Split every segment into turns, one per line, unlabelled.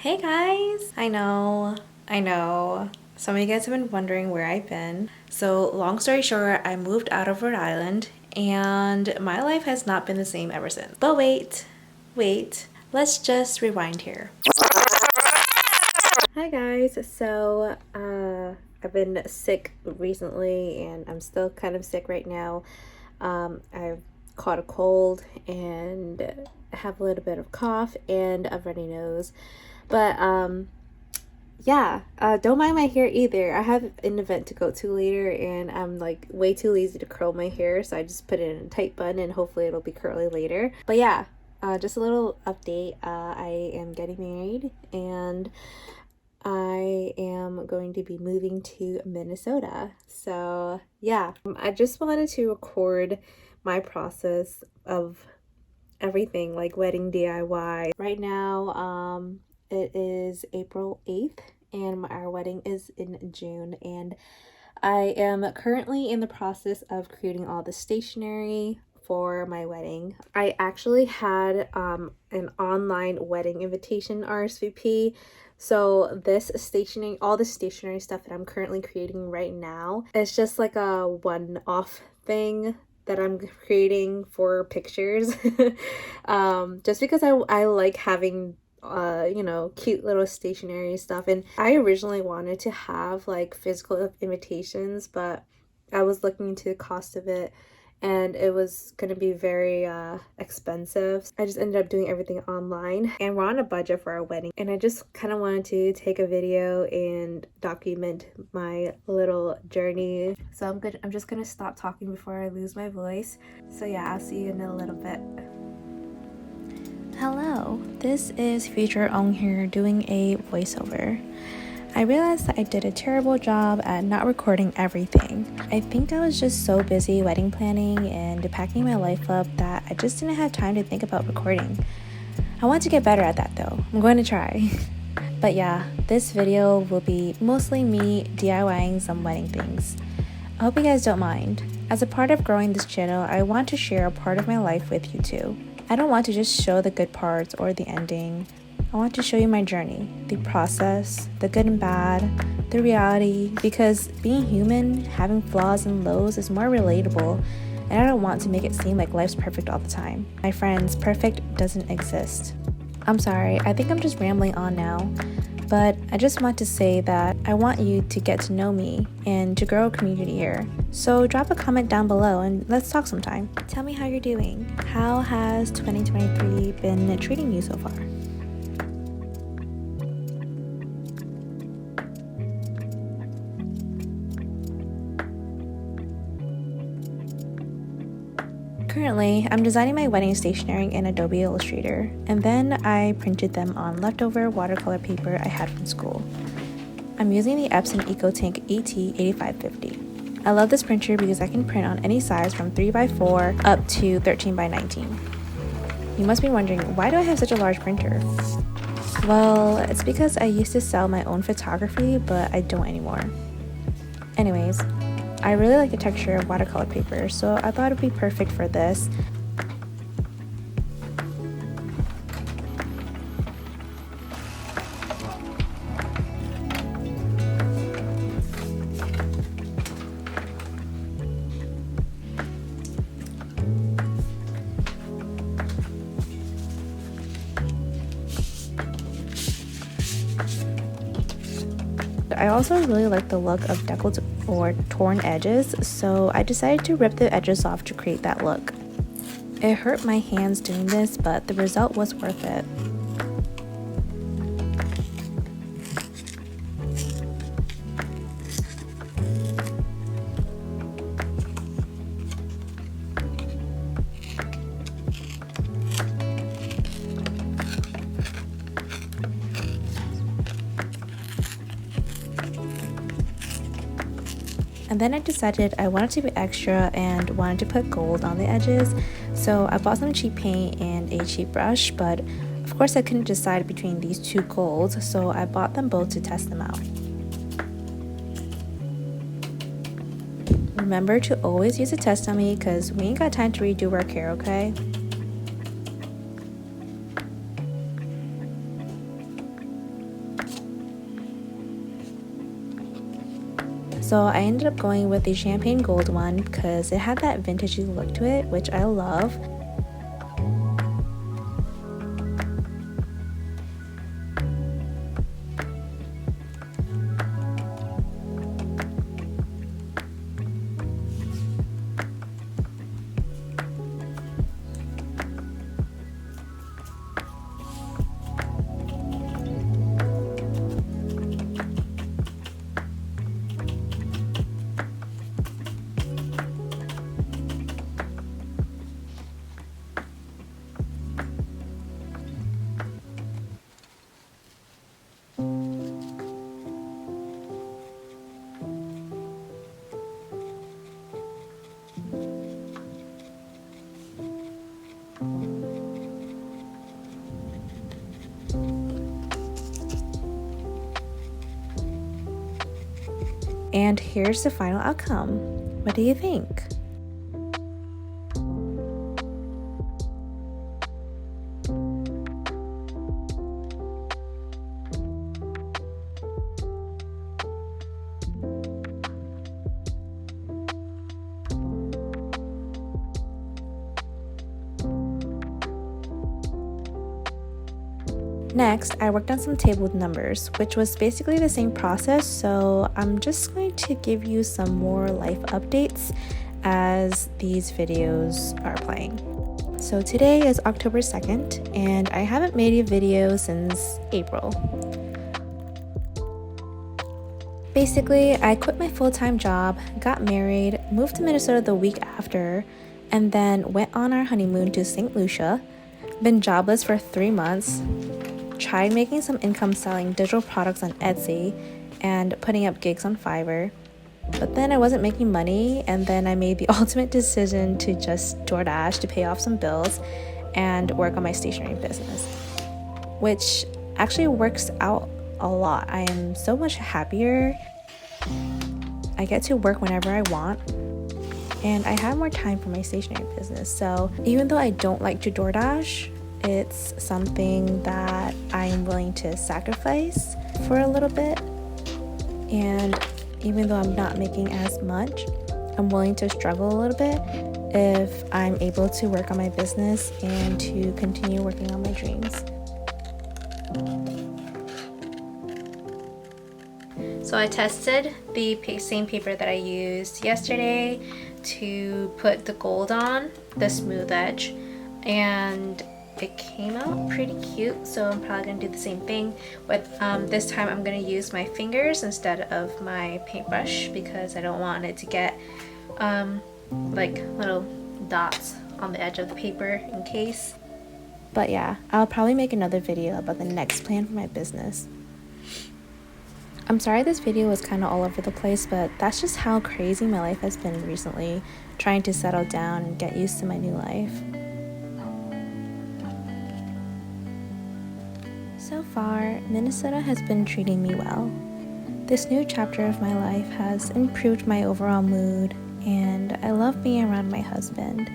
Hey guys! I know. Some of you guys have been wondering where I've been. So, long story short, I moved out of Rhode Island and my life has not been the same ever since. But wait, let's just rewind here. Hi guys, I've been sick recently and I'm still kind of sick right now. I've caught a cold and have a little bit of cough and a runny nose. But yeah, don't mind my hair either. I have an event to go to later and I'm like way too lazy to curl my hair, so I just put it in a tight bun and hopefully it'll be curly later. But yeah, just a little update. I am getting married and I am going to be moving to Minnesota. So yeah, I just wanted to record my process of everything like wedding DIY. Right now, it is April 8th and our wedding is in June, and I am currently in the process of creating all the stationery for my wedding. I actually had an online wedding invitation RSVP. So this stationery, all the stationery stuff that I'm currently creating right now, is just like a one-off thing that I'm creating for pictures. Just because I like having cute little stationery stuff. And I originally wanted to have like physical invitations, but I was looking into the cost of it and it was going to be very expensive. I just ended up doing everything online, and we're on a budget for our wedding, and I just kind of wanted to take a video and document my little journey. So I'm just gonna stop talking before I lose my voice. So yeah, I'll see you in a little bit. Hello, this is Future Ong here doing a voiceover. I realized that I did a terrible job at not recording everything. I think I was just so busy wedding planning and packing my life up that I just didn't have time to think about recording. I want to get better at that though. I'm going to try. But yeah, this video will be mostly me DIYing some wedding things. I hope you guys don't mind. As a part of growing this channel, I want to share a part of my life with you too. I don't want to just show the good parts or the ending. I want to show you my journey, the process, the good and bad, the reality, because being human, having flaws and lows is more relatable, and I don't want to make it seem like life's perfect all the time. My friends, perfect doesn't exist. I'm sorry, I think I'm just rambling on now, but I just want to say that I want you to get to know me and to grow a community here. So drop a comment down below and let's talk sometime. Tell me how you're doing. How has 2023 been treating you so far? Currently, I'm designing my wedding stationery in Adobe Illustrator, and then I printed them on leftover watercolor paper I had from school. I'm using the Epson EcoTank AT8550. I love this printer because I can print on any size from 3x4 up to 13x19. You must be wondering, why do I have such a large printer? Well, it's because I used to sell my own photography, but I don't anymore. Anyways, I really like the texture of watercolor paper, so I thought it would be perfect for this. I also really like the look of deckled or torn edges, so I decided to rip the edges off to create that look. It hurt my hands doing this, but the result was worth it. And then I decided I wanted to be extra and wanted to put gold on the edges, so I bought some cheap paint and a cheap brush, but of course I couldn't decide between these two golds, so I bought them both to test them out. Remember to always use a test dummy because we ain't got time to redo work here, okay? So I ended up going with the champagne gold one because it had that vintagey look to it, which I love. And here's the final outcome. What do you think? Next, I worked on some table numbers, which was basically the same process, so I'm just going to give you some more life updates as these videos are playing. So today is October 2nd, and I haven't made a video since April. Basically, I quit my full-time job, got married, moved to Minnesota the week after, and then went on our honeymoon to St. Lucia, been jobless for 3 months, tried making some income selling digital products on Etsy and putting up gigs on Fiverr, but then I wasn't making money, and then I made the ultimate decision to just DoorDash to pay off some bills and work on my stationery business, which actually works out a lot. I am so much happier. I get to work whenever I want, and I have more time for my stationery business. So even though I don't like to DoorDash, it's something that I am willing to sacrifice for a little bit. And even though I'm not making as much, I'm willing to struggle a little bit if I'm able to work on my business and to continue working on my dreams. So I tested the same paper that I used yesterday to put the gold on, the smooth edge, and it came out pretty cute, so I'm probably going to do the same thing. With this time I'm going to use my fingers instead of my paintbrush because I don't want it to get like little dots on the edge of the paper in case. But yeah, I'll probably make another video about the next plan for my business. I'm sorry this video was kind of all over the place, but that's just how crazy my life has been recently, trying to settle down and get used to my new life. So far, Minnesota has been treating me well. This new chapter of my life has improved my overall mood, and I love being around my husband,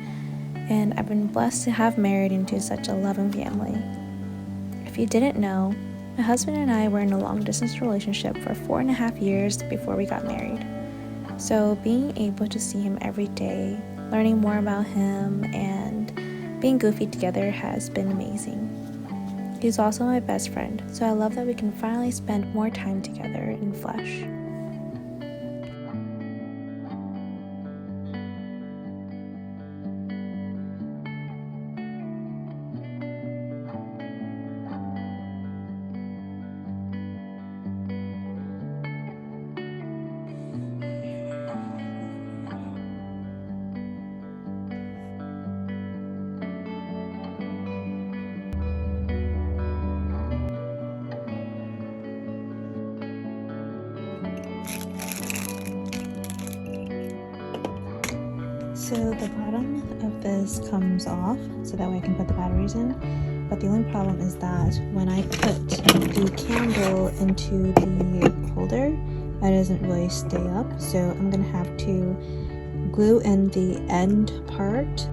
and I've been blessed to have married into such a loving family. If you didn't know, my husband and I were in a long-distance relationship for 4.5 years before we got married. So being able to see him every day, learning more about him, and being goofy together has been amazing. He's also my best friend, so I love that we can finally spend more time together in flesh. So the bottom of this comes off so that way I can put the batteries in, but the only problem is that when I put the candle into the holder, it doesn't really stay up, so I'm gonna have to glue in the end part.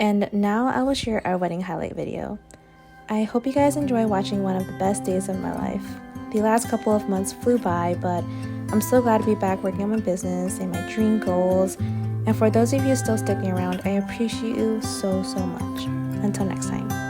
And now I will share our wedding highlight video. I hope you guys enjoy watching one of the best days of my life. The last couple of months flew by, but I'm so glad to be back working on my business and my dream goals. And for those of you still sticking around, I appreciate you so much. Until next time.